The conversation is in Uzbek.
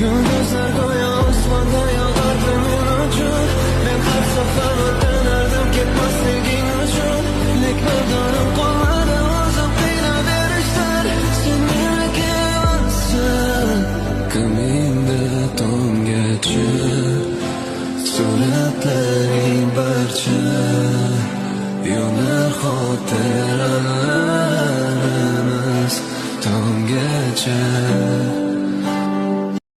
Yulduzlar go'yo osmonda yog'ardi men uchun. Men har safar o'rganardim ketmasliging uchun. Lek bardorim qolmadi o'zim qiynaverishdan. Sen meniki emassan, ko'nglimda tomgacha suratlaring barcha yonar xotiralarimiz tomgacha.